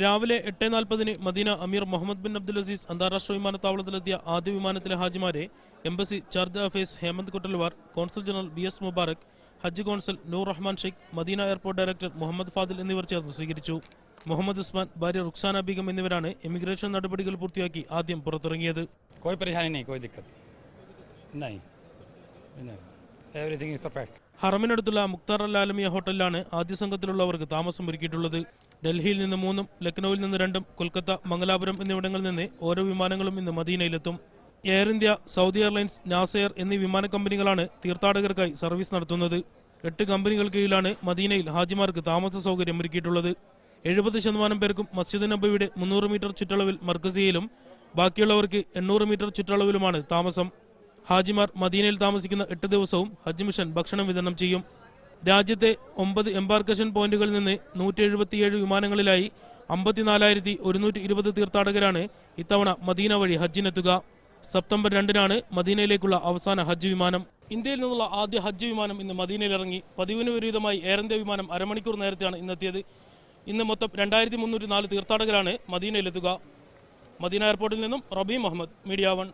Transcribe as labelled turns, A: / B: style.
A: രാവിലെ 8:40 Medina Amir Mohammad bin Abdul Aziz അന്താരാഷ്ട്ര വിമാനത്താവളത്തിലെത്തിയ ആദ്യ വിമാനത്തിലെ ഹാജിമാരെ embassy charge affairs Hemant Kotalwar, consul general BS Mubarak, Hajj consul Noor Rahman Sheikh, Medina airport director Mohammad Fadil എന്നിവർ ചേർന്ന് സ്വീകരിച്ചു. മുഹമ്മദ് ഉസ്മാൻ, ഭാര്യ റുക്സാന ബീഗം എന്നിവരാണ് ഇമിഗ്രേഷൻ നടപടികൾ പൂർത്തിയാക്കി ആദ്യം പുറത്തിറങ്ങിയത്. ഹറമിനടുത്തുള്ള മുക്താർ അൽ ആലമിയ ഹോട്ടലിലാണ് ആദ്യ സംഘത്തിലുള്ളവർക്ക് താമസം ഒരുക്കിയിട്ടുള്ളത്. ഡൽഹിയിൽ നിന്ന് 3, ലക്നൌവിൽ നിന്ന് 2, കൊൽക്കത്ത, മംഗലാപുരം എന്നിവിടങ്ങളിൽ നിന്ന് ഓരോ വിമാനങ്ങളും ഇന്ന് മദീനയിലെത്തും. എയർ ഇന്ത്യ, സൗദി എയർലൈൻസ്, നാസെയർ എന്നീ വിമാന കമ്പനികളാണ് തീർത്ഥാടകർക്കായി സർവീസ് നടത്തുന്നത്. 8 കമ്പനികൾ കീഴിലാണ് മദീനയിൽ ഹാജിമാർക്ക് താമസ സൗകര്യം ഒരുക്കിയിട്ടുള്ളത്. 70% പേർക്കും മസ്ജിദ് നബവിയുടെ 300 മീറ്റർ ചുറ്റളവിൽ മർക്കസിയിലും ബാക്കിയുള്ളവർക്ക് 800 മീറ്റർ ചുറ്റളവിലുമാണ് താമസം. ഹാജിമാർ മദീനയിൽ താമസിക്കുന്ന 8 ദിവസവും ഹജ്ജ് മിഷൻ ഭക്ഷണം വിതരണം ചെയ്യും. രാജ്യത്തെ 9 എംബാർക്കേഷൻ പോയിന്റുകളിൽ നിന്ന് 177 വിമാനങ്ങളിലായി 54,120 തീർത്ഥാടകരാണ് ഇത്തവണ മദീന വഴി ഹജ്ജിനെത്തുക. സെപ്റ്റംബർ 2-നാണ് മദീനയിലേക്കുള്ള അവസാന ഹജ്ജ് വിമാനം. ഇന്ത്യയിൽ നിന്നുള്ള ആദ്യ ഹജ്ജ് വിമാനം ഇന്ന് മദീനയിലിറങ്ങി. പതിവിന് വിപരീതമായി എയർ ഇന്ത്യ വിമാനം അരമണിക്കൂർ നേരത്തെയാണ് ഇന്നെത്തിയത്. ഇന്ന് മൊത്തം 2304 തീർത്ഥാടകരാണ് മദീനയിലെത്തുക. മദീന എയർപോർട്ടിൽ നിന്നും റബി മുഹമ്മദ്, മീഡിയ 1.